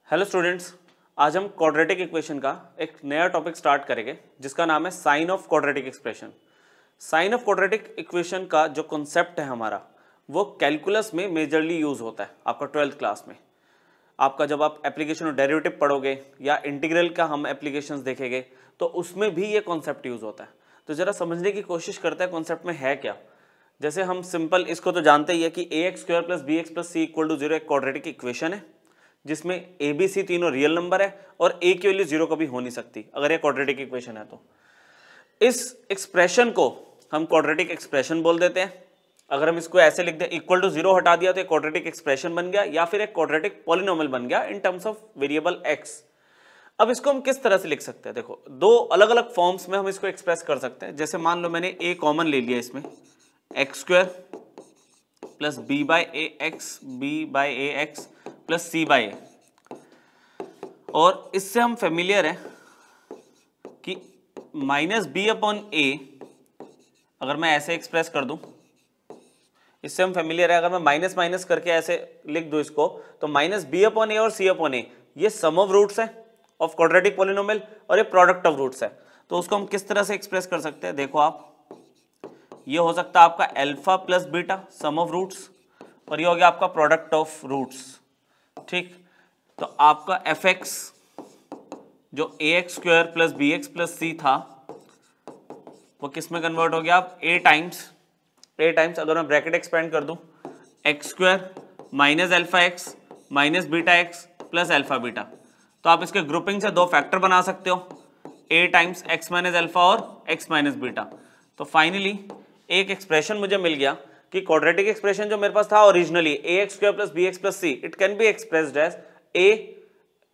Hello students, आज हम quadratic equation का एक नया टॉपिक स्टार्ट करेंगे जिसका नाम है sign of quadratic expression. Sign of quadratic equation का जो कॉन्सेप्ट है हमारा वो कैलकुलस में मेजरली यूज होता है आपका 12th क्लास में। आपका जब आप एप्लीकेशन ऑफ डेरिवेटिव पढ़ोगे या इंटीग्रल का हम एप्लीकेशंस देखेंगे तो उसमें भी ये कॉन्सेप्ट यूज होता है। तो ज़रा समझने की कोशिश करते हैं कॉन्सेप्ट में है क्या। जैसे हम सिंपल इसको तो जानते ही है कि ax² + bx + c = 0 एक क्वाड्रेटिक इक्वेशन है जिसमें ए बी सी तीनों रियल नंबर है और ए की वैल्यू 0 कभी हो नहीं सकती अगर ये क्वाड्रेटिक इक्वेशन है। तो इस एक्सप्रेशन को हम क्वाड्रेटिक एक्सप्रेशन बोल देते हैं। अगर हम इसको ऐसे लिख दें =0 हटा दिया तो एक क्वाड्रेटिक एक्सप्रेशन बन गया या फिर एक क्वाड्रेटिक पॉलिनोमियल बन गया in terms of variable x. अब इसको हम किस तरह से लिख सकते हैं, देखो दो अलग अलग फॉर्म्स में हम इसको एक्सप्रेस कर सकते हैं। जैसे मान लो मैंने ए कॉमन ले लिया, इसमें x² + b/ax + c/a, और इससे हम फेमिलियर है कि -b/a अगर मैं ऐसे एक्सप्रेस कर दूं, इससे हम फेमिलियर है। अगर मैं माइनस माइनस करके ऐसे लिख दूं इसको तो -b/a और c/a ये सम ऑफ रूट्स है ऑफ क्वाड्रेटिक पॉलिनोमियल और ये प्रोडक्ट ऑफ रूट्स है। तो उसको हम किस तरह से एक्सप्रेस कर सकते हैं, देखो आप, ये हो सकता है आपका alpha + beta sum of roots और ये हो गया आपका प्रोडक्ट ऑफ रूट्स। ठीक, तो आपका fx जो ax² + bx + c था वो किस में कन्वर्ट हो गया, आप a टाइम्स अगर मैं ब्रैकेट एक्सपेंड कर दूं x² - αx - βx + alpha beta, तो आप इसके ग्रुपिंग से दो फैक्टर बना सकते हो, a टाइम्स x - अल्फा और x - बीटा। तो फाइनली एक एक्सप्रेशन मुझे मिल गया कि क्वाड्रेटिक एक्सप्रेशन जो मेरे पास था originally ax² + bx + c it can be expressed as a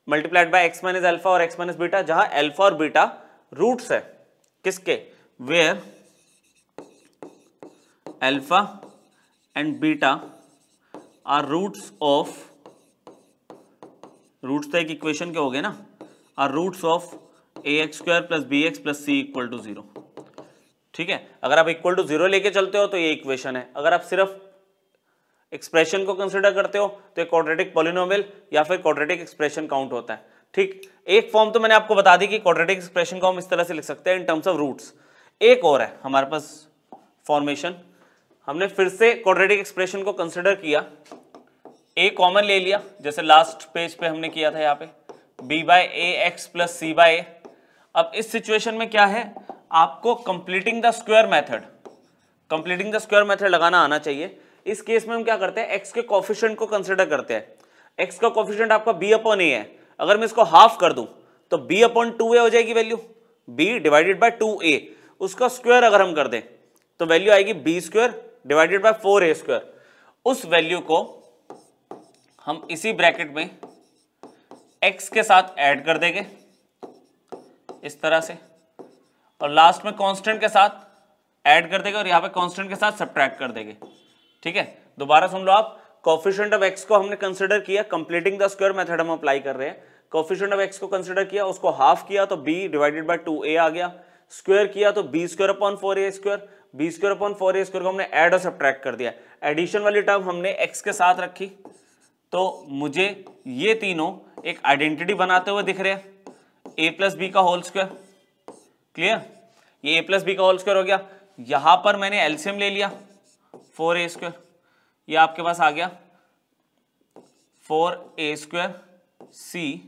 multiplied by x - alpha और x - बीटा, जहां अल्फा और बीटा रूट्स है किसके, where alpha and beta are roots of, roots तो एक इक्वेशन के हो गए ना, are roots of ax² + bx + c = 0। ठीक है, अगर आप =0 लेके चलते हो तो ये इक्वेशन है। अगर आप सिर्फ एक्सप्रेशन को कंसीडर करते हो तो एक क्वाड्रेटिक पॉलिनोमियल या फिर क्वाड्रेटिक एक्सप्रेशन काउंट होता है। ठीक, एक फॉर्म तो मैंने आपको बता दी कि क्वाड्रेटिक एक्सप्रेशन को हम इस तरह से लिख सकते हैं इन टर्म्स ऑफ रूट्स। एक और है हमारे पास फॉर्मेशन, हमने फिर से क्वाड्रेटिक एक्सप्रेशन को कंसीडर किया, ए कॉमन ले लिया जैसे लास्ट पेज पे हमने किया था यहाँ पे b/ax + c/a। अब इस सिचुएशन में क्या है, आपको कंप्लीटिंग द स्क्वायर मेथड लगाना आना चाहिए। इस केस में हम क्या करते हैं, x के कोफिशिएंट को कंसीडर करते हैं। x का कोफिशिएंट आपका b/a है, अगर मैं इसको हाफ कर दूं तो b/2a हो जाएगी वैल्यू, b / 2a, उसका स्क्वायर अगर हम कर दें तो वैल्यू आएगी b² / 4a²। उस वैल्यू को हम इसी ब्रैकेट में x के साथ ऐड कर देंगे इस तरह से, और लास्ट में कांस्टेंट के साथ ऐड कर देंगे और यहाँ पे कांस्टेंट के साथ सब्ट्रैक्ट कर देंगे। ठीक है, दोबारा सुन लो आप, कोफिशिएंट ऑफ x को हमने कंसीडर किया, कंप्लीटिंग द स्क्वायर मेथड हम अप्लाई कर रहे हैं। कोफिशिएंट ऑफ x को कंसीडर किया, उसको हाफ किया तो b / 2a आ गया, स्क्वायर किया तो b² / 4a², b² / 4a² को हमने ऐड और सब्ट्रैक्ट कर दिया। एडिशन वाली टर्म हमने x के साथ रखी तो मुझे ये तीनों एक आइडेंटिटी बनाते हुए दिख रहे हैं, a + b का होल स्क्वायर। क्लियर, ये a + b का होल स्क्वायर हो गया। यहां पर मैंने एलसीएम ले लिया 4a², ये आपके पास आ गया 4a² c।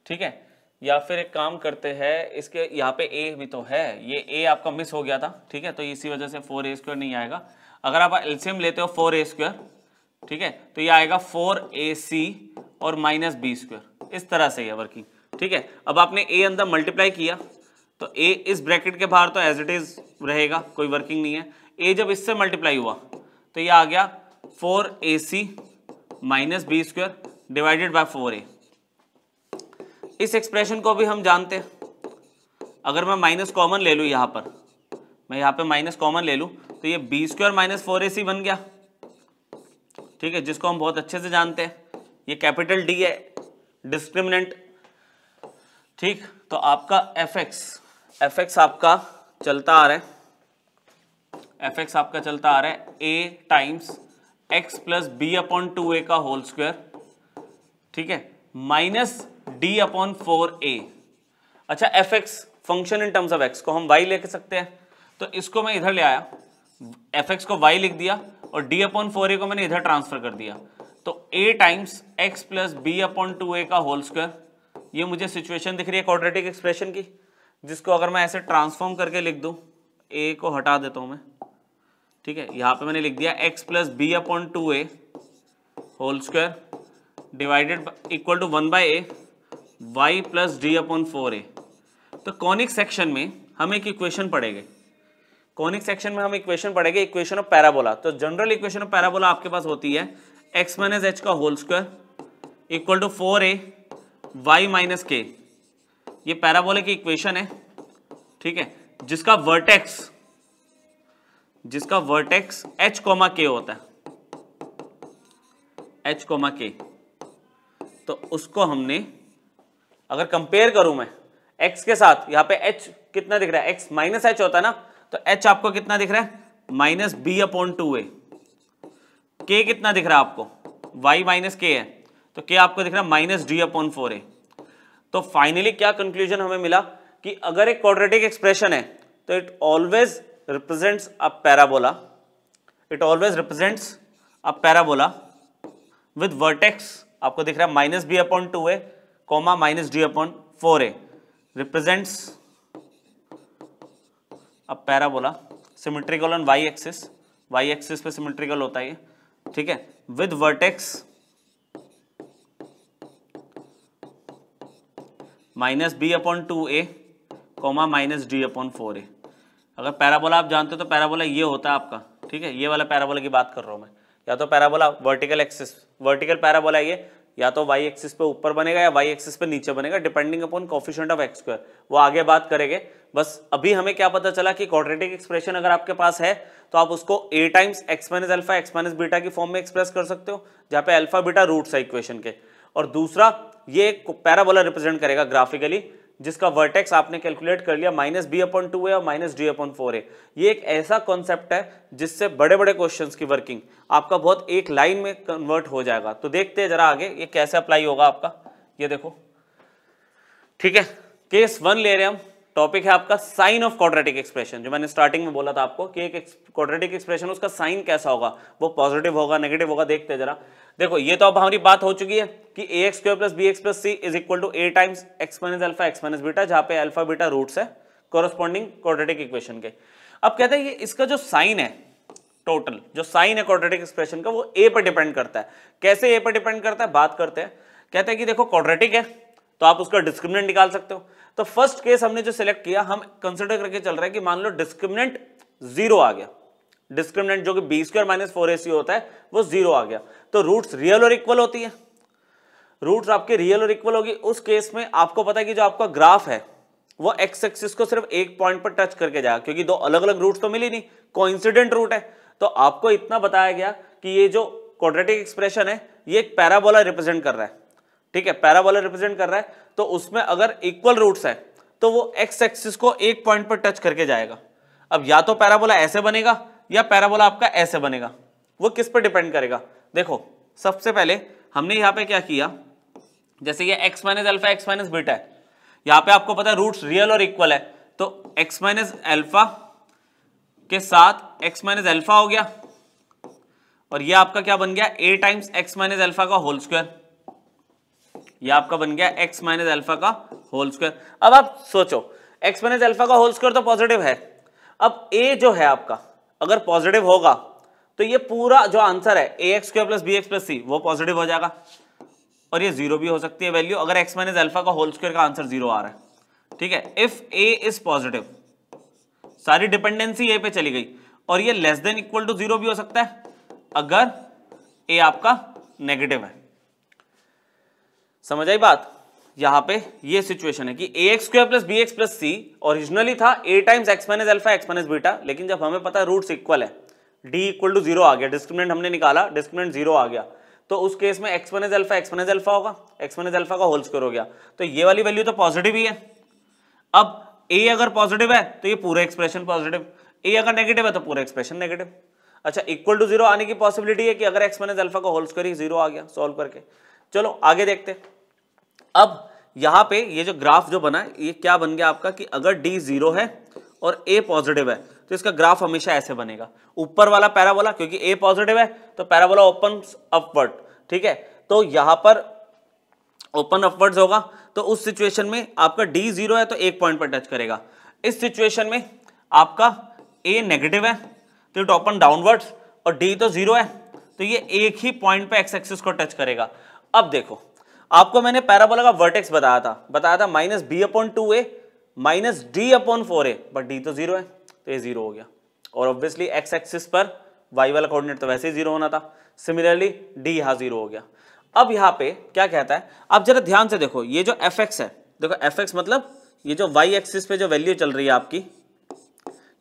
ठीक है, या फिर एक काम करते हैं, इसके यहाँ पे a भी तो है, ये a आपका मिस हो गया था। ठीक है, तो इसी वजह से 4a² नहीं आएगा। अगर आप एलसीएम लेते हो 4a², ठीक है, तो ये आएगा 4ac और -b², इस तरह से है वर्किंग। ठीक है, अब आपने a अंदर मल्टीप्लाई किया तो a इस ब्रैकेट के बाहर तो एज इट इज रहेगा, कोई वर्किंग नहीं है। a जब इससे मल्टीप्लाई हुआ तो ये आ गया 4ac - b² / 4a। इस एक्सप्रेशन को भी हम जानते हैं, अगर मैं माइनस कॉमन ले लूँ, यहाँ पर मैं यहाँ पे माइनस कॉमन ले लूँ तो ये b² - 4ac बन गया। ठीक है, जिसको हम बहुत अच्छे से जानते हैं, ये कैपिटल D है, डिस्क्रिमिनेंट। ठीक, तो आपका fx आपका चलता आ रहा है, a टाइम्स x + b/2a का होल स्क्वायर। ठीक है, माइनस डी अपॉन 4a। अच्छा, F x function in terms of x को हम y लेके सकते हैं, तो इसको मैं इधर ले आया, एफ एक्स को y लिख दिया और d अपॉन 4a को मैंने इधर ट्रांसफर कर दिया, तो a times x plus b upon 2a का होल स्क्वायर। ये मुझे सिचुएशन दिख रही है क्वाड्रेटिक एक्सप्रेशन की, जिसको अगर मैं ऐसे ट्रांसफॉर्म करके लिख दूं, a को हटा देता हूं मैं, ठीक है, यहाँ पे मैंने लिख दिया x plus b upon 2a whole square divided equal to 1/a y plus d upon 4a। तो कॉनिक सेक्शन में हम एक इक्वेशन पढ़ेंगे, कॉनिक सेक्शन में हम इक्वेशन पढ़ेंगे, इक्वेशन ऑफ पैराबोला। तो जनरल इक्वेशन ऑफ पैराबोला आपके पास होती है x माइनस एच का whole square equal to 4a y minus k. ये पैराबोला की इक्वेशन है, ठीक है, जिसका वर्टेक्स h कोमा k होता है, h कोमा k। तो उसको हमने अगर कंपेयर करूं मैं x के साथ, यहां पे h कितना दिख रहा है, x माइनस एच होता है ना, तो h आपको कितना दिख रहा है, minus b upon 2a। k कितना दिख रहा है आपको, y माइनस k है, तो k आपको दिख रहा है माइनस डी अपॉन 4a। तो फाइनली क्या कंक्लूजन हमें मिला कि अगर एक क्वाड्रेटिक एक्सप्रेशन है तो it always represents a parabola, with vertex आपको दिख रहा है minus b upon 2a comma minus d upon 4a, represents a parabola symmetrical on y axis पे सिमेट्रिकल होता है ये, ठीक है, with vertex minus b upon 2a comma minus d upon 4a। अगर पैराबोला आप जानते हो तो पैराबोला ये होता है आपका, ठीक है, ये वाला पैराबोला की बात कर रहा हूं मैं, या तो पैराबोला वर्टिकल पैराबोला ये या तो y एक्सिस पे ऊपर बनेगा या y एक्सिस पे नीचे बनेगा, depending upon coefficient of x square, वो आगे बात करेंगे। बस अभी हमें क्या पता चला कि क्वाड्रेटिक एक्सप्रेशन अगर आपके पास है तो आप उसको a times x minus alpha x minus beta की फॉर्म में एक्सप्रेस कर सकते हो, जहाँ पे अल्फा बीटा रूट्स है इक्वेशन के, और दूसरा ये पैराबोला रिप्रेजेंट करेगा ग्राफिकली, जिसका वर्टेक्स आपने कैलकुलेट कर लिया माइनस बी अपॉन 2a और माइनस डी अपॉन 4a। ये एक ऐसा कॉन्सेप्ट है जिससे बड़े बड़े क्वेश्चंस की वर्किंग आपका बहुत एक लाइन में कन्वर्ट हो जाएगा। तो देखते हैं जरा आगे ये कैसे अप्लाई होगा आपका, ये देखो, ठीक है। केस 1 ले रहे हैं हम, टॉपिक है आपका साइन ऑफ क्वाड्रेटिक एक्सप्रेशन। जो मैंने स्टार्टिंग में बोला था आपको कि एक क्वाड्रेटिक एक्सप्रेशन उसका साइन कैसा होगा, वो पॉजिटिव होगा नेगेटिव होगा, देखते हैं जरा। देखो ये तो अब हमारी बात हो चुकी है कि ax square plus bx plus c is equal to a times x minus alpha x minus beta, जहां पे अल्फा बीटा रूट्स है कोरस्पॉन्डिंग क्वाड्रेटिक इक्वेशन के। अब कहते हैं ये इसका जो साइन है, टोटल जो साइन है क्वाड्रेटिक एक्सप्रेशन का, वो a पर डिपेंड करता है। कैसे a पर डिपेंड करता है, बात करते हैं। कहते हैं कि देखो क्वाड्रेटिक है तो आप उसका डिस्क्रिमिनेंट निकाल सकते हो। तो फर्स्ट केस हमने जो सिलेक्ट किया, हम कंसिडर करके चल रहे हैं कि मान लो डिस्क्रिमिनेंट 0 आ गया, डिस्क्रिमिनेंट जो कि बी स्क्वायर माइनस 4ac होता है वो 0 आ गया, तो रूट्स रियल और इक्वल होती है, रूट्स आपके रियल और इक्वल होगी। उस केस में आपको पता है कि जो आपका ग्राफ है वो एक्स एक्सिस को सिर्फ एक पॉइंट पर टच करके जाएगा, क्योंकि दो अलग अलग रूट्स तो मिली नहीं, कोइंसिडेंट रूट है। तो आपको इतना बताया गया कि ये जो क्वाड्रेटिक एक्सप्रेशन है ये एक पैराबोला रिप्रेजेंट कर रहा है, ठीक है, पैराबोला रिप्रेजेंट कर रहा है। तो उसमें अगर इक्वल रूट्स है तो वो एक्स एक्सिस को एक पॉइंट पर टच करके जाएगा। अब या तो पैराबोला ऐसे बनेगा या पैराबोला आपका ऐसे बनेगा, वो किस पर डिपेंड करेगा। देखो सबसे पहले हमने यहाँ पे क्या किया, जैसे ये x minus alpha x minus beta है, यहाँ पे आपको पता है रूट्स रियल और इक्वल है, तो x माइनस अल्फा के साथ x माइनस अल्फा हो गया, और ये आपका क्या बन गया, a times x minus alpha का होल स्क्वायर। ये आपका बन गया x माइनस अल्फा का होल स्क्वायर। अब आप सोचो x माइनस अल्फा का होल स्क्वायर तो पॉजिटिव है, अब a जो है आपका अगर पॉजिटिव होगा तो ये पूरा जो आंसर है ax square plus bx plus c वो पॉजिटिव हो जाएगा, और ये 0 भी हो सकती है वैल्यू, अगर x माइनस अल्फा का होल स्क्वायर का आंसर 0 आ रहा है, ठीक है। इफ a इज पॉजिटिव, सारी डिपेंडेंसी a पे चली गई, और ये लेस देन इक्वल टू 0 भी हो सकता है अगर a आपका नेगेटिव है। समझ आई बात। यहां पे ये सिचुएशन है कि ax square plus bx plus c originally था a times x minus alpha x minus beta, लेकिन जब हमें पता है रूट्स इक्वल है, d इक्वल टू 0 आ गया, डिस्क्रिमिनेंट हमने निकाला, डिस्क्रिमिनेंट 0 आ गया, तो उस केस में x माइनस अल्फा होगा, x माइनस अल्फा का होल स्क्वायर हो गया, तो ये वाली वैल्यू तो पॉजिटिव ही है। अब a अगर पॉजिटिव है तो ये पूरा एक्सप्रेशन पॉजिटिव, a अगर नेगेटिव है तो पूरा एक्सप्रेशन नेगेटिव। अच्छा, इक्वल टू 0 आने की पॉसिबिलिटी है कि अगर x माइनस अल्फा का होल स्क्वायर ही 0 आ गया, सॉल्व करके। चलो आगे देखते। अब यहाँ पे ये जो ग्राफ जो बना है ये क्या बन गया आपका कि अगर d 0 है और a पॉजिटिव है तो इसका ग्राफ हमेशा ऐसे बनेगा, ऊपर वाला पैराबोला, क्योंकि a पॉजिटिव है तो पैराबोला ओपन अपवर्ड, ठीक है, तो यहाँ पर ओपन अपवर्ड्स होगा, तो उस सिचुएशन में आपका d 0 है तो एक पॉइंट पर टच करेगा। इस सिचुएशन में आपका a नेगेटिव है तो इट ओपन डाउनवर्ड्स, और d तो 0 है तो ये एक ही पॉइंट पे एक्स एक्सिस को टच करेगा। अब देखो आपको मैंने पैराबोला का वर्टेक्स बताया था -b/2a -d/4a, बट d तो 0 है तो ये 0 हो गया, और ऑब्वियसली एक्स एक्सिस पर y वाला कोऑर्डिनेट तो वैसे ही 0 होना था, सिमिलरली d यहाँ 0 हो गया। अब यहाँ पे क्या कहता है, आप जरा ध्यान से देखो, ये जो fx है, देखो fx मतलब ये जो y एक्सिस पे जो वैल्यू चल रही है आपकी,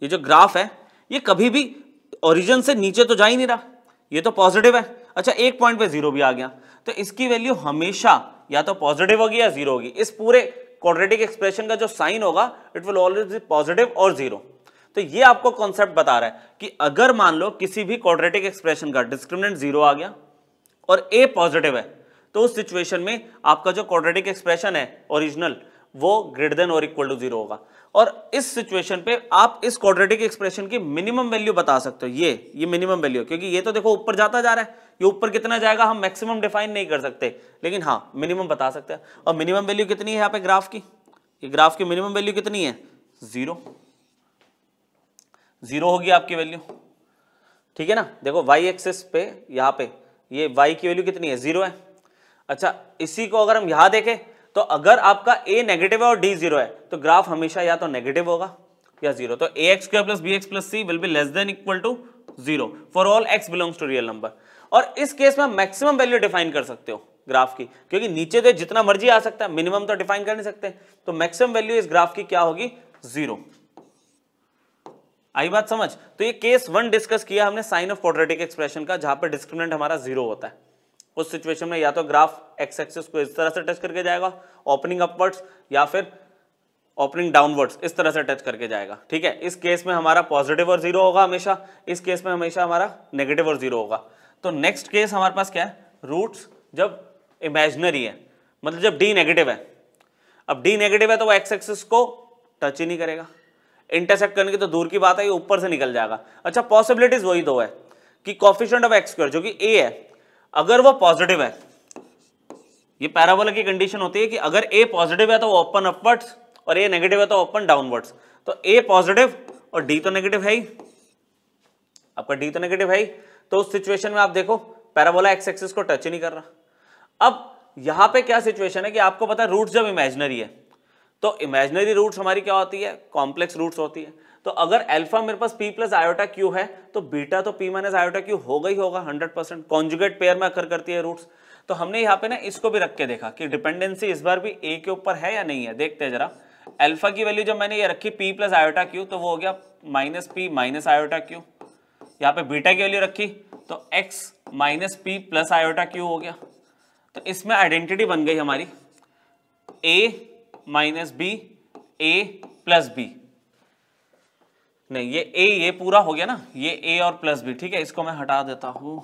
ये जो ग्राफ है ये कभी भी ओरिजिन से नीचे तो जा ही नहीं रहा, ये तो पॉजिटिव है। अच्छा एक पॉइंट पे 0 भी आ गया तो इसकी वैल्यू हमेशा या तो पॉजिटिव होगी या 0 होगी। इस पूरे क्वाड्रेटिक एक्सप्रेशन का जो साइन होगा it will always be positive और 0। तो ये आपको कॉन्सेप्ट बता रहा है कि अगर मान लो किसी भी क्वाड्रेटिक एक्सप्रेशन का डिस्क्रिमिनेंट 0 आ गया और a पॉजिटिव है तो उस सिचुएशन में आपका जो क्वाड्रेटिक एक्सप्रेशन है ओरिजिनल वो ग्रेटर देन और इक्वल टू 0 होगा। और इस सिचुएशन पे आप इस क्वाड्रेटिक एक्सप्रेशन की मिनिमम वैल्यू बता सकते हो, ये मिनिमम वैल्यू, क्योंकि ये तो देखो ऊपर जाता जा रहा है, ये ऊपर कितना जाएगा हम मैक्सिमम डिफाइन नहीं कर सकते, लेकिन हाँ मिनिमम बता सकते हैं। और मिनिमम वैल्यू कितनी है यहाँ पे ग्राफ की, ये ग्राफ की मिनिमम वैल्यू कितनी है 0 होगी आपकी वैल्यू, ठीक है ना। देखो y एक्सिस पे यहाँ पे ये y की वैल्यू कितनी है 0 है। अच्छा इसी को अगर हम यहाँ देखें तो अगर आपका a नेगेटिव है और d 0 है तो ग्राफ हमेशा या तो नेगेटिव होगा या 0, तो ax² + bx + c will be less than equal to 0 for all x belongs to real number. और इस केस में मैक्सिमम वैल्यू डिफाइन कर सकते हो ग्राफ की, क्योंकि नीचे तो जितना मर्जी आ सकता है, मिनिमम तो डिफाइन कर नहीं सकते, तो मैक्सिमम वैल्यू इस ग्राफ की क्या होगी 0। आई बात समझ। तो ये केस 1 डिस्कस किया हमने साइन ऑफ क्वाड्रेटिक एक्सप्रेशन का, जहां पर डिस्क्रिमिनेंट हमारा 0 होता है। उस सिचुएशन में या तो ग्राफ एक्स एक्सिस को इस तरह से टच करके जाएगा ओपनिंग अपवर्ड्स, या फिर ओपनिंग डाउनवर्ड्स इस तरह से टच करके जाएगा, ठीक है। इस केस में हमारा पॉजिटिव और 0 होगा हमेशा, इस केस में हमेशा हमारा नेगेटिव और 0 होगा। तो नेक्स्ट केस हमारे पास क्या है, रूट्स जब इमेजिनरी है, मतलब जब d नेगेटिव है। अब d नेगेटिव है तो वो एक्स एक्सिस को टच ही नहीं करेगा, इंटरसेक्ट करने की तो दूर की बात है, ये ऊपर से निकल जाएगा। अच्छा पॉसिबिलिटीज वही दो है कि कोएफिशिएंट ऑफ x² जो कि a है, अगर वो पॉजिटिव है, ये पैराबोला की कंडीशन होती है कि अगर a पॉजिटिव है तो वो ओपन अपवर्ड्स और a नेगेटिव है तो ओपन डाउनवर्ड्स। तो a पॉजिटिव और d तो नेगेटिव है ही, आपका d तो नेगेटिव है ही, तो उस सिचुएशन में आप देखो पैराबोला एक्स एक्सिस को टच ही नहीं कर रहा। अब यहां पे क्या सिचुएशन है कि आपको पता है रूट्स जब इमेजिनरी है तो इमेजिनरी रूट्स हमारी क्या होती है, कॉम्प्लेक्स रूट्स होती है। तो अगर अल्फा मेरे पास p + आयोटा q है तो बीटा तो p - आयोटा q होगा ही होगा 100%, कॉन्जुगेट पेयर में अकर करती है रूट्स। तो हमने यहाँ पे ना इसको भी रख के देखा कि डिपेंडेंसी इस बार भी a के ऊपर है या नहीं है, देखते हैं जरा। अल्फा की वैल्यू जब मैंने ये रखी p + आयोटा q तो वो हो गया -p - आयोटा q। यहाँ पे बीटा की वैल्यू रखी तो x - p + आयोटा q हो गया। तो इसमें आइडेंटिटी बन गई हमारी a - b a + b, नहीं ये a ये पूरा हो गया ना, ये a और +b, ठीक है। इसको मैं हटा देता हूँ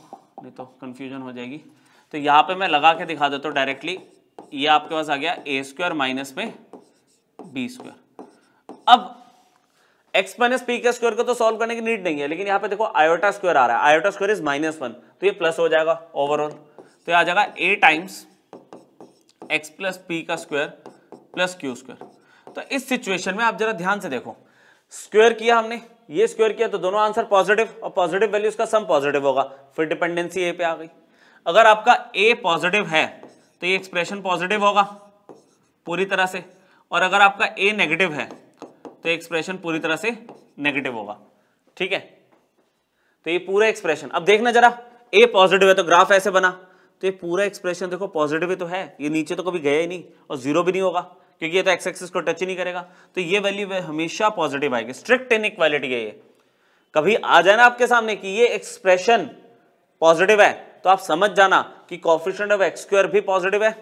नहीं तो कंफ्यूजन हो जाएगी। तो यहाँ पे मैं लगा के दिखा देता हूँ डायरेक्टली, ये आपके पास आ गया a² माइनस में b²। अब x - p के स्क्वायर को तो सॉल्व करने की नीड नहीं है, लेकिन यहाँ पे देखो आयोटा स्क्वायर आ रहा है, आयोटा स्क्वायर इज -1 तो ये प्लस हो जाएगा ओवरऑल, तो आ जाएगा a times x + p² + q²। तो इस सिचुएशन में आप जरा ध्यान से देखो, स्क्वायर किया हमने, ये स्क्वायर किया तो दोनों आंसर पॉजिटिव, और पॉजिटिव वैल्यूज का सम पॉजिटिव होगा, फिर डिपेंडेंसी a पे आ गई। अगर आपका a पॉजिटिव है तो ये एक्सप्रेशन पॉजिटिव होगा पूरी तरह से, और अगर आपका a नेगेटिव है तो एक्सप्रेशन पूरी तरह से नेगेटिव होगा, ठीक है। तो ये पूरा एक्सप्रेशन, अब देखना जरा, a पॉजिटिव है तो ग्राफ ऐसे बना, तो ये पूरा एक्सप्रेशन देखो पॉजिटिव ही तो है, ये नीचे तो कभी गया ही नहीं और 0 भी नहीं होगा क्योंकि ये तो एक्स एक्सिस को टच ही नहीं करेगा, तो ये वैल्यू हमेशा पॉजिटिव आएगी। स्ट्रिक्ट इनइक्वालिटी है ये, कभी आ जाए ना आपके सामने कि ये एक्सप्रेशन पॉजिटिव है तो आप समझ जाना कि कोएफिशिएंट ऑफ x² भी पॉजिटिव है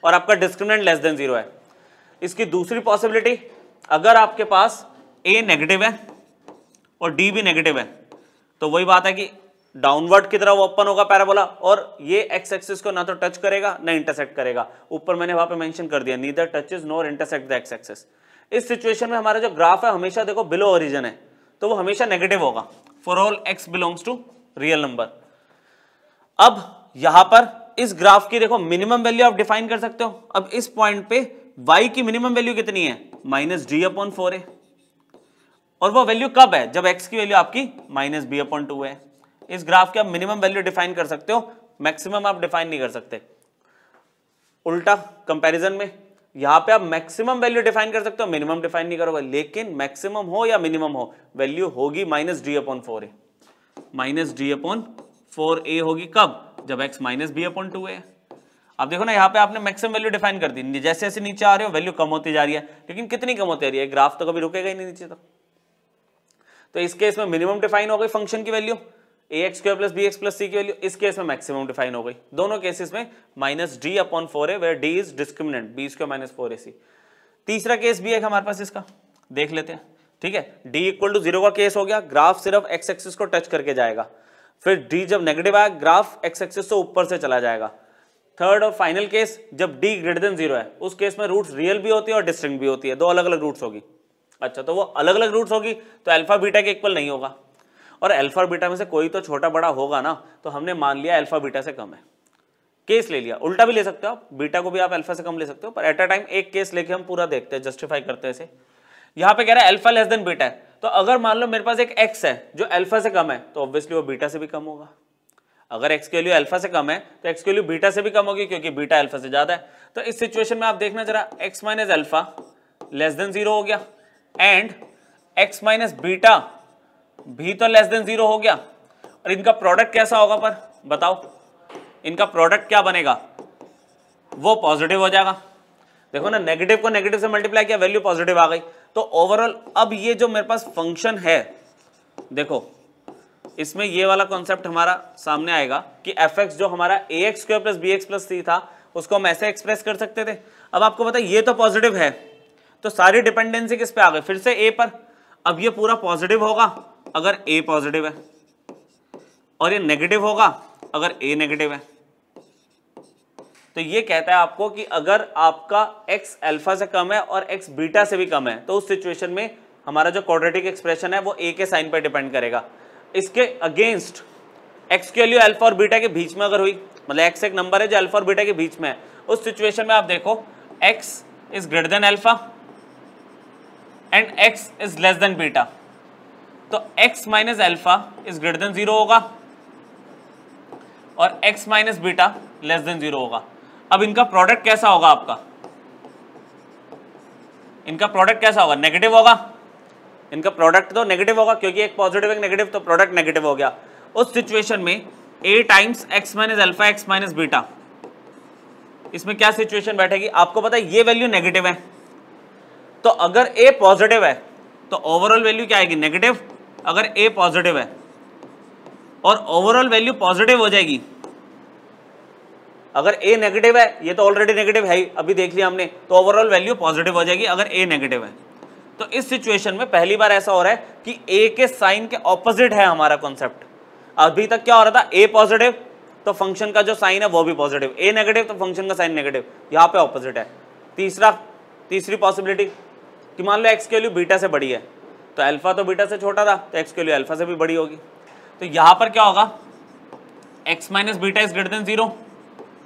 और आपका डिस्क्रिमिनेंट लेस देन 0 है। इसकी दूसरी पॉसिबिलिटी, अगर आपके पास a नेगेटिव है और d भी नेगेटिव है तो वही बात है कि डाउनवर्ड की तरफ ओपन होगा पैराबोला, और ये एक्स एक्सिस को ना तो टच करेगा ना इंटरसेक्ट करेगा। ऊपर मैंने वहां पे मेंशन कर दिया, neither touches nor intersect the x axis. इस सिचुएशन में हमारा जो ग्राफ है हमेशा देखो बिलो ओरिजिन है, तो वो हमेशा नेगेटिव होगा for all x belongs to real number. अब यहां पर इस ग्राफ की देखो मिनिमम वैल्यू आप डिफाइन कर सकते हो। अब इस पॉइंट पे y की मिनिमम वैल्यू कितनी है, -d/4a, और वो वैल्यू कब है, जब x की वैल्यू आपकी -b/2 है। इस ग्राफ की आप मिनिमम वैल्यू डिफाइन कर सकते हो, मैक्सिमम आप डिफाइन नहीं कर सकते। उल्टा कंपैरिजन में यहां पे आप मैक्सिमम वैल्यू डिफाइन कर सकते हो, मिनिमम डिफाइन नहीं करोगे, लेकिन मैक्सिमम हो या मिनिमम हो वैल्यू होगी -d/4a। -d/4a होगी कब, जब x -b/2 है। अब देखो ना यहाँ पे आपने मैक्सिमम वैल्यू डिफाइन कर दी, जैसे जैसे नीचे आ रहे हो वैल्यू कम होती जा रही है, लेकिन कितनी कम होती जा रही है, ग्राफ तो कभी रुकेगा ही नहीं नीचे तक। तो इस केस में मिनिमम डिफाइन हो गई फंक्शन की वैल्यू ax² + bx + c की वैल्यू, इस केस में मैक्सिमम डिफाइन हो गई। दोनों केसेस में -d/4a where d is discriminant, b² - 4ac। तीसरा केस भी है हमारे पास, इसका देख लेते हैं। ठीक है, d = 0 का केस हो गया, ग्राफ सिर्फ x एक्सिस को टच करके जाएगा। फिर d जब नेगेटिव आया, ग्राफ x एक्सिस से ऊपर से चला जाएगा। थर्ड और फाइनल केस जब d > 0 है, उस केस में रूट्स रियल भी होती है और डिस्टिंक्ट भी होती है, दो अलग अलग रूट्स होगी। अच्छा, तो वो अलग अलग रूट्स होगी तो अल्फा बीटा के इक्वल नहीं होगा, और अल्फा और बीटा में से कोई तो छोटा बड़ा होगा ना, तो हमने मान लिया अल्फा बीटा से कम है, केस ले लिया। उल्टा भी ले सकते हो आप, बीटा को भी आप अल्फा से कम ले सकते हो, पर एट अ टाइम एक केस लेके हम पूरा देखते हैं, जस्टिफाई करते हैं इसे। यहाँ पे कह रहा है अल्फा लेस देन बीटा है, तो अगर मान लो मेरे पास एक एक्स है जो अल्फा से कम है, तो ऑब्वियसली वो बीटा से भी कम होगा। अगर एक्स की वैल्यू अल्फा से कम है तो एक्स की वैल्यू बीटा से भी कम होगी, क्योंकि बीटा अल्फा से ज्यादा है। तो इस सिचुएशन में आप देखना जरा, x - अल्फा लेस देन 0 हो गया, एंड x - बीटा भी तो लेस देन 0 हो गया, और इनका प्रोडक्ट कैसा होगा, पर बताओ इनका प्रोडक्ट क्या बनेगा, वो पॉजिटिव हो जाएगा। देखो ना, नेगेटिव को नेगेटिव से मल्टीप्लाई किया, वैल्यू पॉजिटिव आ गई। तो ओवरऑल अब ये जो मेरे पास फंक्शन है, देखो इसमें ये वाला कॉन्सेप्ट हमारा सामने आएगा कि fx जो हमारा ax² + bx + c था, उसको हम ऐसे एक्सप्रेस कर सकते थे। अब आपको पता है ये तो पॉजिटिव है, तो सारी डिपेंडेंसी किस पे आ गई, फिर से a पर। अब ये पूरा पॉजिटिव होगा अगर a पॉजिटिव है, और ये नेगेटिव होगा अगर a नेगेटिव है। तो ये कहता है आपको कि अगर आपका x अल्फा से कम है और x बीटा से भी कम है, तो उस सिचुएशन में हमारा जो क्वाड्रेटिक एक्सप्रेशन है वो a के साइन पर डिपेंड करेगा। इसके अगेंस्ट x की वैल्यू अल्फा और बीटा के बीच में अगर हुई, मतलब x एक नंबर है जो अल्फा और बीटा के बीच में है, उस सिचुएशन में आप देखो x is greater than alpha and x is less than beta, तो x - alpha is greater than 0 होगा और x - बीटा लेस देन 0 होगा। अब इनका प्रोडक्ट कैसा होगा, आपका इनका प्रोडक्ट कैसा होगा, नेगेटिव होगा। इनका प्रोडक्ट तो नेगेटिव होगा, क्योंकि एक पॉजिटिव एक नेगेटिव, तो प्रोडक्ट नेगेटिव हो गया। उस सिचुएशन में a times x - alpha x - beta, इसमें क्या सिचुएशन बैठेगी, आपको पता है ये वैल्यू नेगेटिव है, तो अगर a पॉजिटिव है तो ओवरऑल वैल्यू क्या आएगी, नेगेटिव। अगर a पॉजिटिव है और ओवरऑल वैल्यू पॉजिटिव हो जाएगी, अगर a नेगेटिव है, ये तो ऑलरेडी नेगेटिव है ही, अभी देख लिया हमने, तो ओवरऑल वैल्यू पॉजिटिव हो जाएगी अगर a नेगेटिव है। तो इस सिचुएशन में पहली बार ऐसा हो रहा है कि a के साइन के ऑपोजिट है हमारा कॉन्सेप्ट। अभी तक क्या हो रहा था, a पॉजिटिव तो फंक्शन का जो साइन है वो भी पॉजिटिव, a नेगेटिव तो फंक्शन का साइन नेगेटिव, यहाँ पे ऑपोजिट है। तीसरी पॉसिबिलिटी कि मान लो x की वैल्यू बीटा से बड़ी है, तो अल्फा तो बीटा से छोटा था, तो x की वैल्यू अल्फा से भी बड़ी होगी। तो यहाँ पर क्या होगा, x - beta is greater than 0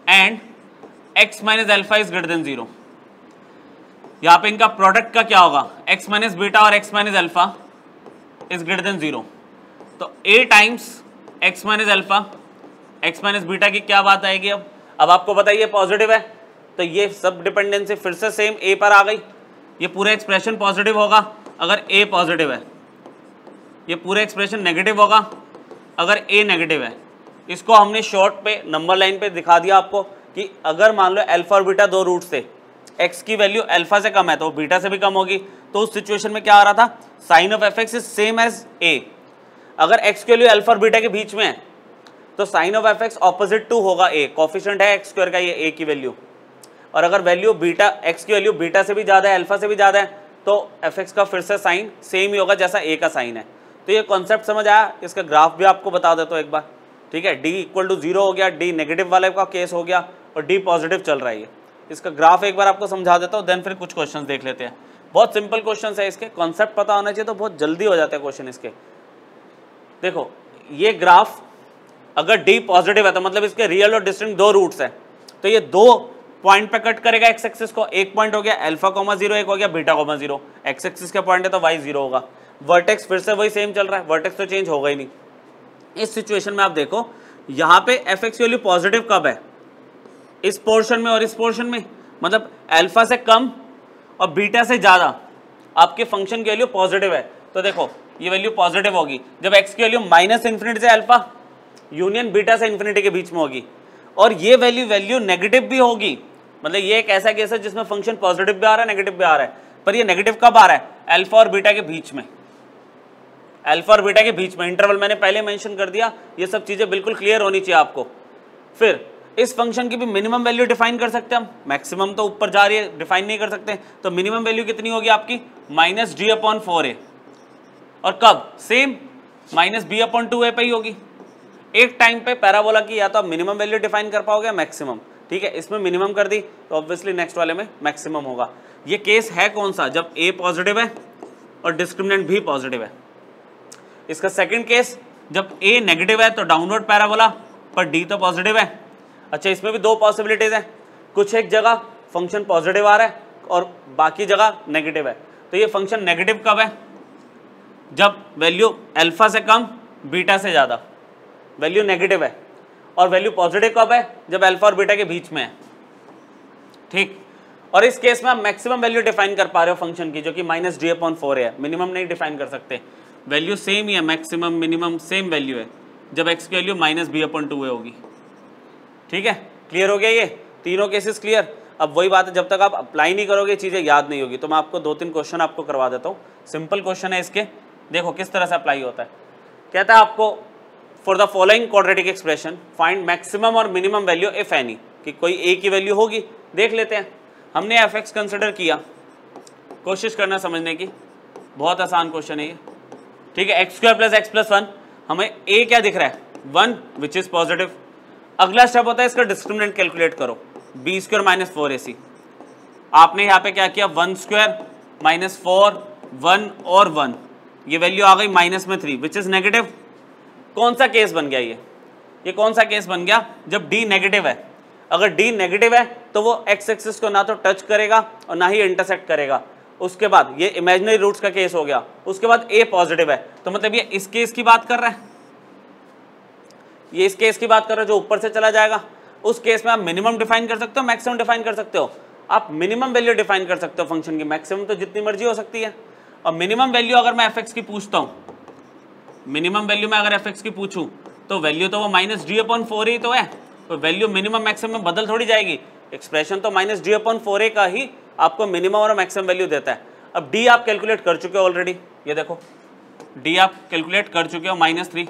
and x - alpha is greater than 0। यहाँ पे इनका प्रोडक्ट का क्या होगा, x - बीटा और x - alpha is greater than 0। तो a times x - alpha x - beta की क्या बात आएगी। अब आपको पता है ये पॉजिटिव है, तो ये सब डिपेंडेंसी फिर से सेम a पर आ गई। ये पूरा एक्सप्रेशन पॉजिटिव होगा अगर a पॉजिटिव है, ये पूरा एक्सप्रेशन नेगेटिव होगा अगर a नेगेटिव है। इसको हमने शॉर्ट पे नंबर लाइन पे दिखा दिया आपको कि अगर मान लो अल्फा और बीटा दो रूट से, x की वैल्यू अल्फा से कम है तो बीटा से भी कम होगी। तो उस सिचुएशन में क्या आ रहा था, sign of fx is same as a। अगर x की वैल्यू अल्फा और बीटा के बीच में है तो sign of fx opposite to होगा a, कोफिशिएंट है x² का ये a की वैल्यू। और अगर वैल्यू बीटा, x की वैल्यू बीटा से भी ज्यादा है, अल्फा से भी ज्यादा है, तो fx का फिर से साइन सेम ही होगा जैसा a का साइन है। तो ये कॉन्सेप्ट समझ आया, इसका ग्राफ भी आपको बता देता हूँ एक बार, ठीक है। डी इक्वल टू 0 हो गया, डी नेगेटिव वाले का केस हो गया और डी पॉजिटिव चल रहा है ये। इसका ग्राफ एक बार आपको समझा देता हूँ, देन फिर कुछ क्वेश्चन देख लेते हैं। बहुत सिंपल क्वेश्चन है, इसके कॉन्सेप्ट पता होना चाहिए तो बहुत जल्दी हो जाते हैं क्वेश्चन इसके। देखो ये ग्राफ अगर डी पॉजिटिव है तो मतलब इसके रियल और डिस्टिंक्ट दो रूट्स है, तो ये दो पॉइंट पे कट करेगा एक्स एक्सिस को। एक पॉइंट हो गया अल्फा कॉमा 0, एक हो गया बीटा कॉमा 0। एक्स एक्सिस का पॉइंट है तो वाई 0 होगा। वर्टेक्स फिर से वही सेम चल रहा है, वर्टेक्स तो चेंज होगा ही नहीं। इस सिचुएशन में आप देखो यहाँ पे एफ एक्स की वैल्यू पॉजिटिव कब है, इस पोर्शन में और इस पोर्शन में, मतलब अल्फा से कम और बीटा से ज्यादा आपके फंक्शन की वैल्यू पॉजिटिव है। तो देखो ये वैल्यू पॉजिटिव होगी जब एक्स की वैल्यू माइनस इन्फिनिटी से अल्फा यूनियन बीटा से इन्फिनिटी के बीच में होगी, और ये वैल्यू नेगेटिव भी होगी। मतलब ये एक ऐसा केस है जिसमें फंक्शन पॉजिटिव भी आ रहा है नेगेटिव भी आ रहा है, पर ये नेगेटिव कब आ रहा है, अल्फा और बीटा के बीच में, अल्फा और बीटा के बीच में। इंटरवल मैंने पहले मेंशन कर दिया, ये सब चीजें बिल्कुल क्लियर होनी चाहिए आपको। फिर इस फंक्शन की भी मिनिमम वैल्यू डिफाइन कर सकते हैं हम, मैक्सिमम तो ऊपर जा रही है डिफाइन नहीं कर सकते, तो मिनिमम वैल्यू कितनी होगी आपकी -d/4a, और कब सेम -b/2a पे ही होगी। एक टाइम पे पैराबोला की या तो आप मिनिमम वैल्यू डिफाइन कर पाओगे मैक्सिमम, ठीक है। इसमें मिनिमम कर दी तो ऑब्वियसली नेक्स्ट वाले में मैक्सिमम होगा। ये केस है कौन सा, जब a पॉजिटिव है और डिस्क्रिमिनेंट भी पॉजिटिव है। इसका सेकंड केस जब a नेगेटिव है तो डाउनवर्ड पैराबोला पर d तो पॉजिटिव है। अच्छा इसमें भी दो पॉसिबिलिटीज है, कुछ एक जगह फंक्शन पॉजिटिव आ रहा है और बाकी जगह नेगेटिव है। तो ये फंक्शन नेगेटिव कब है, जब वैल्यू अल्फा से कम बीटा से ज्यादा वैल्यू नेगेटिव है, और वैल्यू पॉजिटिव कब है, जब अल्फा और बीटा के बीच में है, ठीक। और इस केस में आप मैक्सिमम वैल्यू डिफाइन कर पा रहे हो फंक्शन की, जो कि -d/4 है। मिनिमम नहीं डिफाइन कर सकते, वैल्यू सेम ही है, मैक्सिमम मिनिमम सेम वैल्यू है जब x की वैल्यू -b/2 होगी, ठीक है। क्लियर हो गया, ये तीनों केसेस क्लियर। अब वही बात है, जब तक आप अप्लाई नहीं करोगे चीजें याद नहीं होगी। तो मैं आपको 2-3 क्वेश्चन आपको करवा देता हूँ, सिंपल क्वेश्चन है इसके, देखो किस तरह से अप्लाई होता है। कहता है आपको for the following quadratic expression find maximum और मिनिमम वैल्यू इफ एनी, कि कोई ए की वैल्यू होगी, देख लेते हैं। हमने एफ एक्स कंसिडर किया, कोशिश करना समझने की, बहुत आसान क्वेश्चन है ये, ठीक है। x² + x + 1, हमें a क्या दिख रहा है 1 विच इज पॉजिटिव। अगला स्टेप होता है इसका डिस्क्रिमिनेंट कैलकुलेट करो, b² - 4ac। आपने यहाँ पे क्या किया 1² - 4 1 और 1, ये वैल्यू आ गई -3 विच इज नेगेटिव। कौन सा केस बन गया ये कौन सा केस बन गया, जब d नेगेटिव है। अगर d नेगेटिव है तो वो x एक्सिस को ना तो टच करेगा और ना ही इंटरसेक्ट करेगा। उसके बाद ये इमेजिनरी रूट्स का केस हो गया। उसके बाद a पॉजिटिव है, तो मतलब ये इस केस की बात कर रहा है, ये इस केस की बात कर रहा है जो ऊपर से चला जाएगा। उस केस में आप मिनिमम डिफाइन कर सकते हो, मैक्सिमम डिफाइन कर सकते हो। आप मिनिमम वैल्यू डिफाइन कर सकते हो फंक्शन की, मैक्सिमम तो जितनी मर्जी हो सकती है। और मिनिमम वैल्यू अगर मैं f(x) की पूछता हूँ, मिनिमम वैल्यू में अगर f(x) की पूछूं तो वैल्यू तो वो -d/4 ही तो है, तो वैल्यू मिनिमम मैक्सिमम में बदल थोड़ी जाएगी। एक्सप्रेशन तो -d/4 का ही आपको मिनिमम और मैक्सिमम वैल्यू देता है। अब d आप कैलकुलेट कर चुके हो ऑलरेडी, ये देखो d आप कैलकुलेट कर चुके हो -3,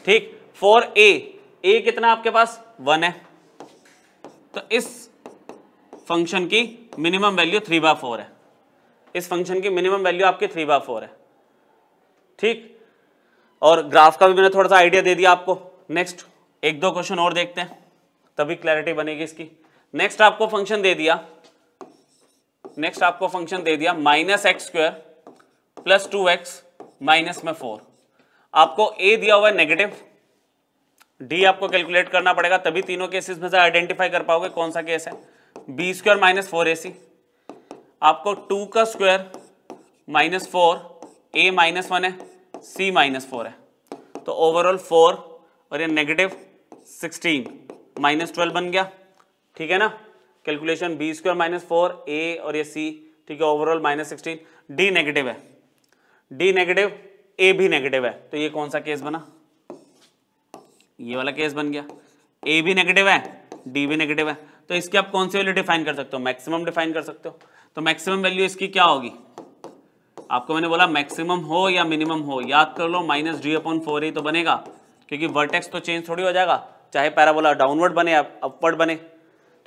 ठीक। फॉर a कितना आपके पास 1 है, तो इस फंक्शन की मिनिमम वैल्यू 3/4 है, इस फंक्शन की मिनिमम वैल्यू आपकी 3/4 है, ठीक। और ग्राफ का भी मैंने थोड़ा सा आइडिया दे दिया आपको। नेक्स्ट 1-2 क्वेश्चन और देखते हैं, तभी क्लैरिटी बनेगी इसकी। नेक्स्ट आपको फंक्शन दे दिया -x² + 2x -4। आपको a दिया हुआ है नेगेटिव, d आपको कैलकुलेट करना पड़ेगा, तभी तीनों केसेस में से आइडेंटिफाई कर पाओगे कौन सा केस है। b² - 4ac, आपको 2 का स्क्वायर -4, a -1 है, c -4 है, तो ओवरऑल 4 और ये नेगेटिव 16 -12 बन गया, ठीक है ना। कैलकुलेशन b² - 4 a और ये c, ठीक है, ओवरऑल -16। d नेगेटिव है, d नेगेटिव, a भी नेगेटिव है, तो ये कौन सा केस बना, ये वाला केस बन गया। a भी नेगेटिव है, d भी नेगेटिव है, तो इसकी आप कौन सी वैल्यू डिफाइन कर सकते हो, मैक्सिमम डिफाइन कर सकते हो। तो मैक्सिमम वैल्यू इसकी क्या होगी, आपको मैंने बोला मैक्सिमम हो या मिनिमम हो, याद कर लो -d/4 ही तो बनेगा, क्योंकि वर्टेक्स तो चेंज थोड़ी हो जाएगा, चाहे पैराबोला डाउनवर्ड बने या अपवर्ड बने,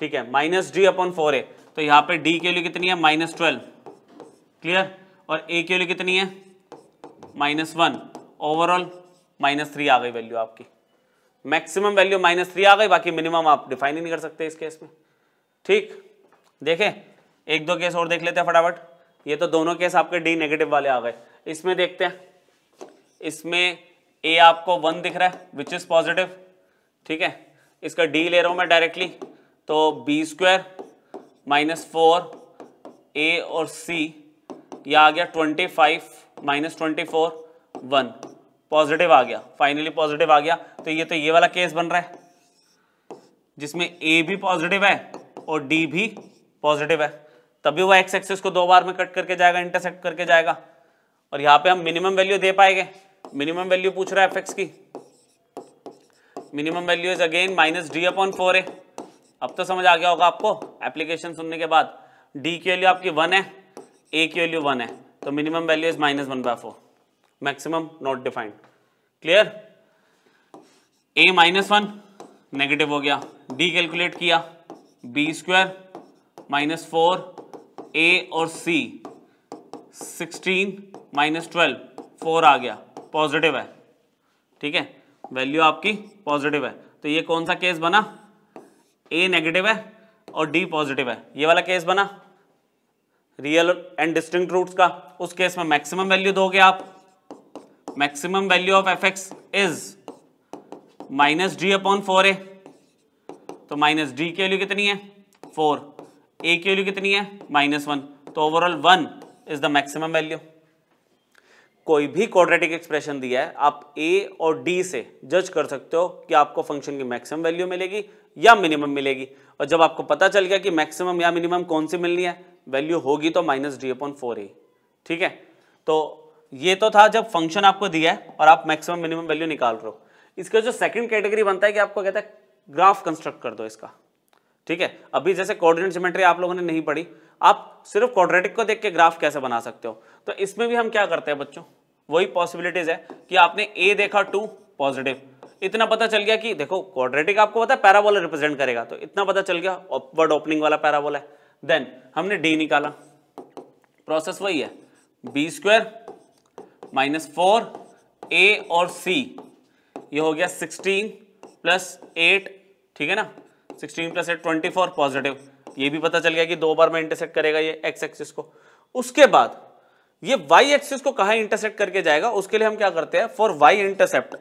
ठीक है। -d/4 तो यहाँ पे d की वैल्यू कितनी है -12, क्लियर, और a की वैल्यू कितनी है -1, ओवरऑल -3 आ गई वैल्यू आपकी, मैक्सिमम वैल्यू -3 आ गई, बाकी मिनिमम आप डिफाइन ही नहीं कर सकते इस केस में। ठीक, देखें एक दो केस और देख लेते हैं फटाफट। ये तो दोनों केस आपके डी नेगेटिव वाले आ गए। इसमें देखते हैं, इसमें ए आपको 1 दिख रहा है विच इज पॉजिटिव, ठीक है। इसका डी ले रहा हूं मैं डायरेक्टली, तो b² -4 ए और सी, यह आ गया 25 -24 1, पॉजिटिव आ गया, फाइनली पॉजिटिव आ गया। तो ये वाला केस बन रहा है जिसमें ए भी पॉजिटिव है और डी भी पॉजिटिव है, तभी वो एक्स एक्सिस को 2 बार में कट करके जाएगा, इंटरसेक्ट करके जाएगा। और यहाँ पे हम मिनिमम वैल्यू दे पाएंगे, मिनिमम वैल्यू पूछ रहा है एफ की, minimum value is again -d/4a। अब तो समझ आ गया होगा आपको एप्लीकेशन सुनने के बाद। डी की वैल्यू आपकी 1 है, ए की वैल्यू 1 है, तो minimum value is -1/4, maximum not defined. Clear? a -1 negative हो गया, डी कैलकुलेट किया, b² -4 ए और सी 16 -12 4 आ गया, पॉजिटिव है, ठीक है, वैल्यू आपकी पॉजिटिव है। तो ये कौन सा केस बना, ए नेगेटिव है और डी पॉजिटिव है, ये वाला केस बना रियल एंड डिस्टिंक्ट रूट्स का। उस केस में मैक्सिमम वैल्यू दोगे आप, maximum value of F x is -d/4a, तो -d की वैल्यू कितनी है 4, ए की वैल्यू कितनी है -1, तो overall 1 is the maximum value. कोई भी क्वाड्रेटिक एक्सप्रेशन दिया है, आप ए और डी से जज कर सकते हो कि आपको फंक्शन की मैक्सिमम वैल्यू मिलेगी या मिनिमम मिलेगी। और जब आपको पता चल गया कि मैक्सिमम या मिनिमम कौन सी मिलनी है, वैल्यू होगी तो -d/4a, ठीक है। तो ये तो था जब फंक्शन आपको दिया है और आप मैक्सिमम मिनिमम वैल्यू निकाल रहे हो। इसका जो सेकंड कैटेगरी बनता है कि आपको कहता है ग्राफ कंस्ट्रक्ट कर दो इसका, ठीक है। अभी जैसे कोऑर्डिनेट ज्योमेट्री आप लोगों ने नहीं पढ़ी, आप सिर्फ क्वाड्रेटिक को देख के ग्राफ कैसे बना सकते हो, तो इसमें भी हम क्या करते हैं बच्चों, वही पॉसिबिलिटीज है कि आपने ए देखा 2 पॉजिटिव, इतना पता चल गया कि देखो क्वाड्रेटिक आपको पता है पैराबोला रिप्रेजेंट करेगा, तो इतना पता चल गया अपवर्ड ओपनिंग वाला पैराबोला है। देन हमने डी निकाला, प्रोसेस वही है, b² -4 ए और सी, ये हो गया 16 + 8, ठीक है ना, 16 + 8 24 पॉजिटिव, ये भी पता चल गया कि 2 बार में इंटरसेक्ट करेगा ये एक्स एक्सिस को। उसके बाद ये वाई एक्सिस को कहाँ इंटरसेक्ट करके जाएगा, उसके लिए हम क्या करते हैं, फॉर वाई इंटरसेप्ट,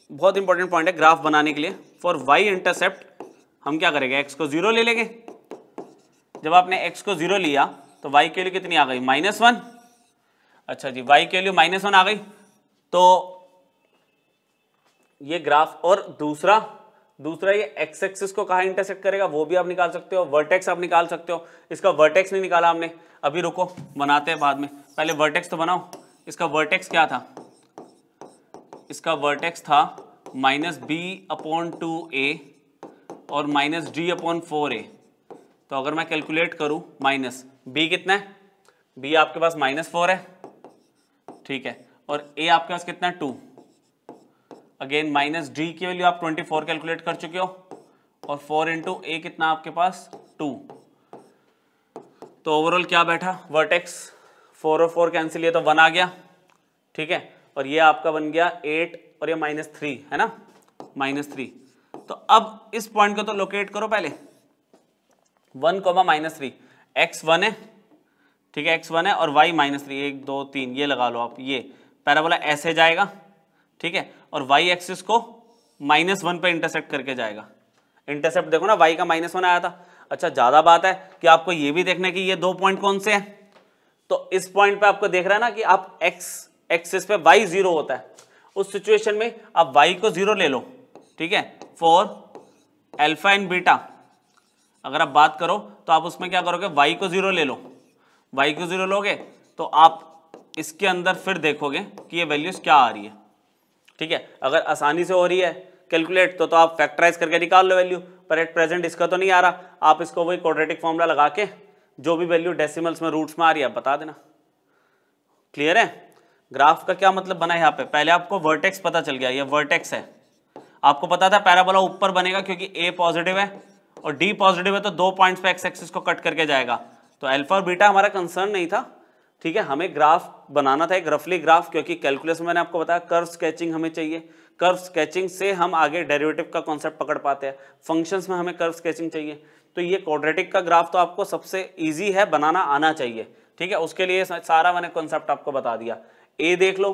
बहुत इंपॉर्टेंट पॉइंट है ग्राफ बनाने के लिए, फॉर वाई इंटरसेप्ट हम क्या करेंगे, एक्स को 0 ले लेंगे। जब आपने एक्स को 0 लिया तो वाई के लिए कितनी आ गई -1, अच्छा जी, वाई के लिए -1 आ गई, तो ये ग्राफ, और दूसरा ये एक्स एक्सिस को कहाँ इंटरसेक्ट करेगा वो भी आप निकाल सकते हो, वर्टेक्स आप निकाल सकते हो। इसका वर्टेक्स नहीं निकाला हमने, अभी रुको बनाते हैं बाद में, पहले वर्टेक्स तो बनाओ। इसका वर्टेक्स क्या था, इसका वर्टेक्स था -b/2a और -d/4a। तो अगर मैं कैलकुलेट करूं, b कितना है, b आपके पास -4 है, ठीक है, और a आपके पास कितना है 2, अगेन -d की वैल्यू आप 24 कैलकुलेट कर चुके हो, और 4 × a कितना आपके पास 2, तो ओवरऑल क्या बैठा वर्टेक्स, 4 और 4 कैंसिल, ये तो 1 आ गया, ठीक है, और ये आपका बन गया 8 और ये -3 है ना, -3। तो अब इस पॉइंट को तो लोकेट करो पहले, 1, -3, x 1 है, ठीक है, x 1 है और y -3, 1 2 3 ये लगा लो आप, ये पैराबोला ऐसे जाएगा, ठीक है, और y एक्सिस को -1 पे इंटरसेक्ट करके जाएगा। इंटरसेप्ट देखो ना, y का -1 आया था। अच्छा, ज्यादा बात है कि आपको ये भी देखना है कि ये 2 पॉइंट कौन से हैं, तो इस पॉइंट पे आपको देख रहा है ना कि आप x एक्सिस पे y 0 होता है, उस सिचुएशन में आप y को 0 ले लो, ठीक है, फॉर अल्फा एंड बीटा अगर आप बात करो तो आप उसमें क्या करोगे, y को 0 ले लो, y को 0 लोगे तो आप इसके अंदर फिर देखोगे कि ये वैल्यूज क्या आ रही है, ठीक है। अगर आसानी से हो रही है कैलकुलेट तो आप फैक्टराइज करके निकाल लो वैल्यू, पर एट प्रेजेंट इसका तो नहीं आ रहा, आप इसको वही क्वाड्रेटिक फॉर्मूला लगा के जो भी वैल्यू डेसिमल्स में रूट्स में आ रही है बता देना। क्लियर है? ग्राफ का क्या मतलब बना यहाँ पे, पहले आपको वर्टेक्स पता चल गया, ये वर्टेक्स है, आपको पता था पैराबोला ऊपर बनेगा क्योंकि a पॉजिटिव है और d पॉजिटिव है, तो 2 पॉइंट्स पे एक्स एक्सिस को कट करके जाएगा, तो अल्फा और बीटा हमारा कंसर्न नहीं था, ठीक है, हमें ग्राफ बनाना था, एक रफली ग्राफ, क्योंकि कैलकुलस में मैंने आपको बताया कर्व स्केचिंग हमें चाहिए, कर्व स्केचिंग से हम आगे डेरिवेटिव का कॉन्सेप्ट पकड़ पाते हैं, फंक्शंस में हमें कर्व स्केचिंग चाहिए। तो ये क्वाड्रेटिक का ग्राफ तो आपको सबसे इजी है, बनाना आना चाहिए, ठीक है। उसके लिए सारा मैंने कॉन्सेप्ट आपको बता दिया। ए देख लो,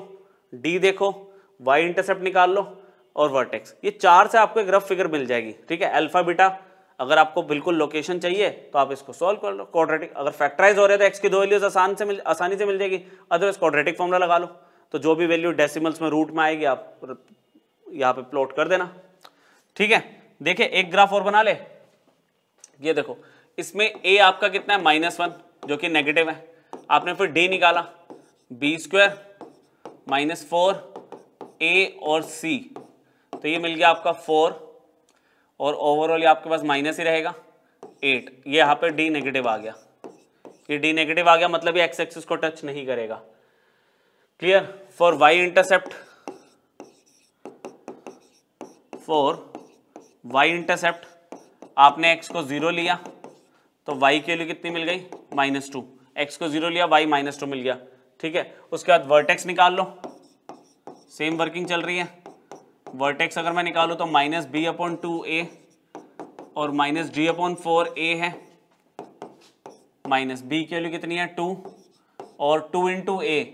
डी देखो, वाई इंटरसेप्ट निकाल लो और वर्टेक्स, ये 4 से आपको एक रफ फिगर मिल जाएगी, ठीक है। अल्फा बीटा अगर आपको बिल्कुल लोकेशन चाहिए तो आप इसको सॉल्व कर लो, क्वाड्रेटिक अगर फैक्टराइज हो रहे तो एक्स की 2 वैल्यूज आसानी से मिल जाएगी, अदरवाइज क्वाड्रेटिक फॉर्मूला लगा लो, तो जो भी वैल्यू डेसिमल्स में रूट में आएगी आप यहाँ पे प्लॉट कर देना, ठीक है। देखिए एक ग्राफ और बना ले, ये देखो इसमें ए आपका कितना है -1 जो कि नेगेटिव है, आपने फिर डी निकाला b² -4 ए और सी, तो ये मिल गया आपका 4 और ओवरऑल ये आपके पास माइनस ही रहेगा 8, ये यहाँ पे डी नेगेटिव आ गया, ये डी नेगेटिव आ गया मतलब ये एक्स एक्सिस को टच नहीं करेगा, क्लियर। फॉर वाई इंटरसेप्ट, आपने x को 0 लिया तो y के लिए कितनी मिल गई -2, x को 0 लिया y -2 मिल गया, ठीक है। उसके बाद वर्टेक्स निकाल लो, सेम वर्किंग चल रही है, वर्टेक्स अगर मैं निकालूं तो -b/2a और -d/4a है, -b के लिए कितनी है 2 और 2 × a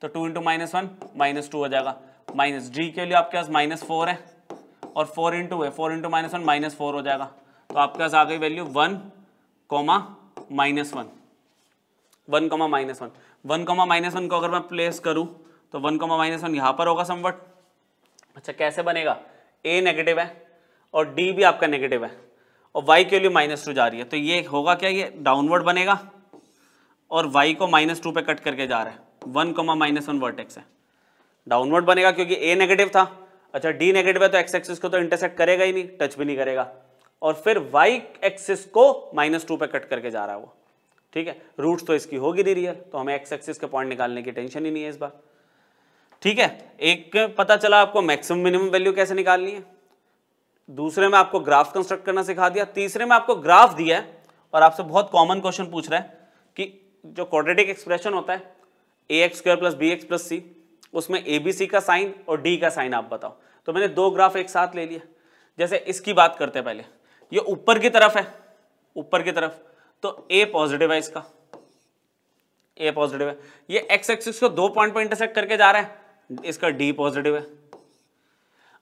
तो 2 × -1 -2 हो जाएगा, -d के लिए आपके पास -4 है और 4 × a 4 × -1 -4 हो जाएगा, तो आपके पास आ गई वैल्यू 1, -1 1, को अगर मैं प्लेस करूं तो 1, -1 यहां पर होगा समवट। अच्छा कैसे बनेगा, a नेगेटिव है और d भी आपका नेगेटिव है और y के लिए -2 जा रही है, तो ये होगा क्या, ये डाउनवर्ड बनेगा और y को -2 पे कट करके जा रहा है, 1, -1 वर्टेक्स है, डाउनवर्ड बनेगा क्योंकि a नेगेटिव था। अच्छा d नेगेटिव है तो x एक्सिस को तो इंटरसेक्ट करेगा ही नहीं, टच भी नहीं करेगा, और फिर y एक्सिस को -2 पे कट करके जा रहा है वो, ठीक है। रूट्स तो इसकी होगी नहीं रियल, तो हमें x एक्सिस के पॉइंट निकालने की टेंशन ही नहीं है इस बार, ठीक है। एक पता चला आपको मैक्सिमम मिनिमम वैल्यू कैसे निकालनी है, दूसरे में आपको ग्राफ कंस्ट्रक्ट करना सिखा दिया, तीसरे में आपको ग्राफ दिया है और आपसे बहुत कॉमन क्वेश्चन पूछ रहा है कि जो क्वाड्रेटिक एक्सप्रेशन होता है ax² + bx + c, उसमें abc का साइन और d का साइन आप बताओ, तो मैंने 2 ग्राफ एक साथ ले लिया। जैसे इसकी बात करते हैं पहले, ये ऊपर की तरफ है, ऊपर की तरफ तो a पॉजिटिव है, इसका a पॉजिटिव है, ये x एक्सिस को 2 पॉइंट पर इंटरसेक्ट करके जा रहा है, इसका d पॉजिटिव है।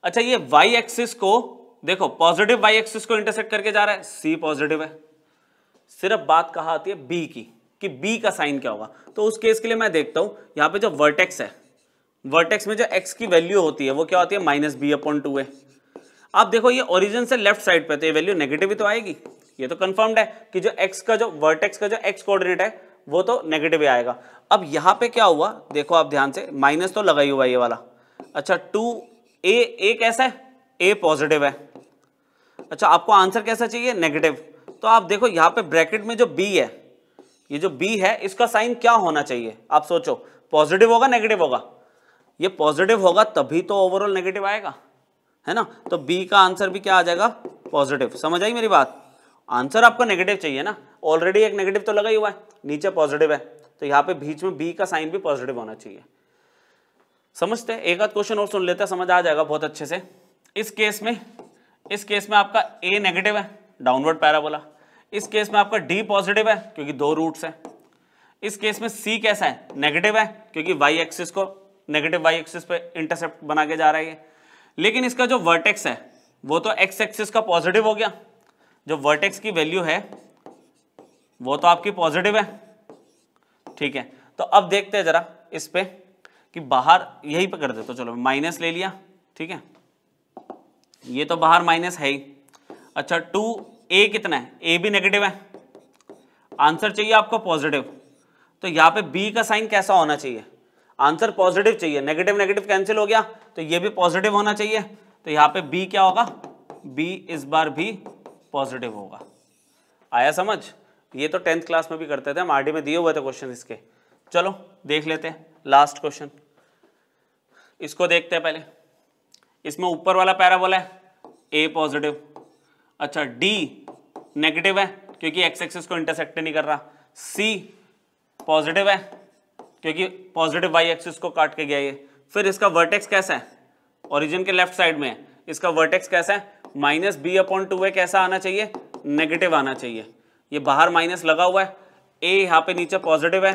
अच्छा ये y एक्सिस को देखो, पॉजिटिव y एक्सिस को इंटरसेक्ट करके जा रहा है, c पॉजिटिव है। सिर्फ बात कहाँ आती है b की, कि b का साइन क्या होगा, तो उस केस के लिए मैं देखता हूं यहाँ पे जो वर्टेक्स है, वर्टेक्स में जो x की वैल्यू होती है वो क्या होती है -b/2a। आप देखो ये ओरिजिन से लेफ्ट साइड पे तो ये वैल्यू नेगेटिव ही तो आएगी, ये तो कंफर्म्ड है कि जो x का जो वर्टेक्स का जो x कोऑर्डिनेट है वो तो नेगेटिव ही आएगा। अब यहाँ पे क्या हुआ देखो आप ध्यान से, माइनस तो लगा ही हुआ ये वाला। अच्छा 2a कैसा है, a पॉजिटिव है। अच्छा आपको आंसर कैसा चाहिए, नेगेटिव, तो आप देखो यहाँ पे ब्रैकेट में जो b है, ये जो b है इसका साइन क्या होना चाहिए, आप सोचो पॉजिटिव होगा नेगेटिव होगा, ये पॉजिटिव होगा तभी तो ओवरऑल नेगेटिव आएगा, है ना। तो b का आंसर भी क्या आ जाएगा, पॉजिटिव। समझ आई मेरी बात, आंसर आपको नेगेटिव चाहिए ना, ऑलरेडी एक नेगेटिव तो लगा ही हुआ है, नीचे पॉजिटिव है, तो यहाँ पे बीच में b का साइन भी पॉजिटिव होना चाहिए। समझते हैं, एक आध क्वेश्चन और सुन लेते हैं, समझ आ जाएगा बहुत अच्छे से। इस केस में आपका a नेगेटिव है, डाउनवर्ड पैराबोला। इस केस में आपका d पॉजिटिव है क्योंकि 2 रूट्स है। इस केस में c कैसा है, नेगेटिव है क्योंकि y एक्सिस को नेगेटिव y एक्सिस पे इंटरसेप्ट बना के जा रहा है। लेकिन इसका जो वर्टेक्स है वो तो x एक्सिस का पॉजिटिव हो गया, जो वर्टेक्स की वैल्यू है वो तो आपकी पॉजिटिव है, ठीक है। तो अब देखते हैं जरा इस पे कि बाहर यही पे कर दे, तो चलो माइनस ले लिया, ठीक है, ये तो बाहर माइनस है ही। अच्छा 2a कितना है, a भी नेगेटिव है, आंसर चाहिए आपको पॉजिटिव, तो यहाँ पे b का साइन कैसा होना चाहिए, आंसर पॉजिटिव चाहिए, नेगेटिव नेगेटिव कैंसिल हो गया तो ये भी पॉजिटिव होना चाहिए, तो यहाँ पे b क्या होगा, b इस बार भी पॉजिटिव होगा। आया समझ, ये तो 10th क्लास में भी करते थे हम, आरडी में दिए हुए थे क्वेश्चन इसके। चलो देख लेते हैं लास्ट क्वेश्चन, इसको देखते हैं पहले। इसमें ऊपर वाला पैराबोला है a पॉजिटिव, अच्छा d नेगेटिव है क्योंकि x एक्सिस को इंटरसेक्ट नहीं कर रहा, c पॉजिटिव है क्योंकि पॉजिटिव वाई एक्सिस को काट के गया ये। फिर इसका वर्टेक्स कैसा है, ओरिजिन के लेफ्ट साइड में है, इसका वर्टेक्स कैसा है, माइनस बी अपॉन 2 है, कैसा आना चाहिए, नेगेटिव आना चाहिए। ये बाहर माइनस लगा हुआ है, ए यहाँ पे नीचे पॉजिटिव है,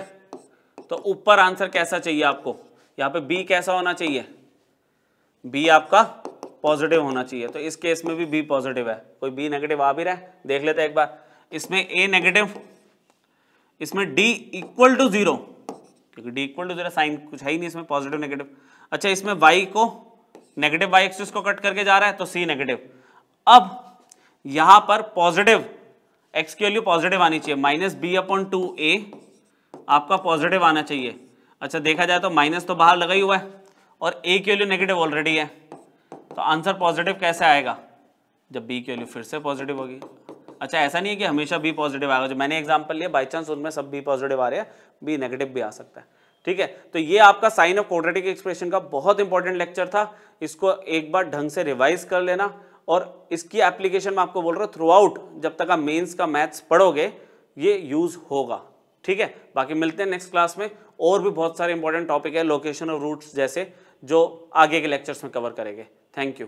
तो ऊपर आंसर कैसा चाहिए आपको, यहाँ पे बी कैसा होना चाहिए, बी आपका पॉजिटिव होना चाहिए। तो इस केस में भी बी पॉजिटिव है, कोई बी नेगेटिव आ भी रहा है, देख लेते हैं एक बार। इसमें ए नेगेटिव, इसमें डी इक्वल टू 0, क्योंकि डी इक्वल टू 0 साइन कुछ है ही नहीं इसमें, पॉजिटिव नेगेटिव। अच्छा, इसमें वाई को नेगेटिव वाई एक्सिस को कट करके जा रहा है, तो सी नेगेटिव। अब यहां पर पॉजिटिव एक्स की वैल्यू पॉजिटिव आनी चाहिए, माइनस बी अपॉन 2 ए आपका पॉजिटिव आना चाहिए। अच्छा, देखा जाए तो माइनस तो बाहर लगा ही हुआ है और ए की वैल्यू नेगेटिव ऑलरेडी है, तो आंसर पॉजिटिव कैसे आएगा, जब बी की वैल्यू फिर से पॉजिटिव होगी। अच्छा, ऐसा नहीं है कि हमेशा बी पॉजिटिव आएगा, जो मैंने एग्जांपल लिया बाई चांस उनमें सब बी पॉजिटिव आ रहे हैं, बी नेगेटिव भी आ सकता है। ठीक है, तो ये आपका साइन ऑफ क्वाड्रेटिक एक्सप्रेशन का बहुत इंपॉर्टेंट लेक्चर था, इसको एक बार ढंग से रिवाइज कर लेना। और इसकी एप्लीकेशन में आपको बोल रहा हूँ थ्रू आउट, जब तक आप मेंस का मैथ्स पढ़ोगे ये यूज होगा। ठीक है, बाकी मिलते हैं नेक्स्ट क्लास में, और भी बहुत सारे इंपॉर्टेंट टॉपिक है, लोकेशन और रूट्स जैसे, जो आगे के लेक्चर्स में कवर करेंगे। Thank you.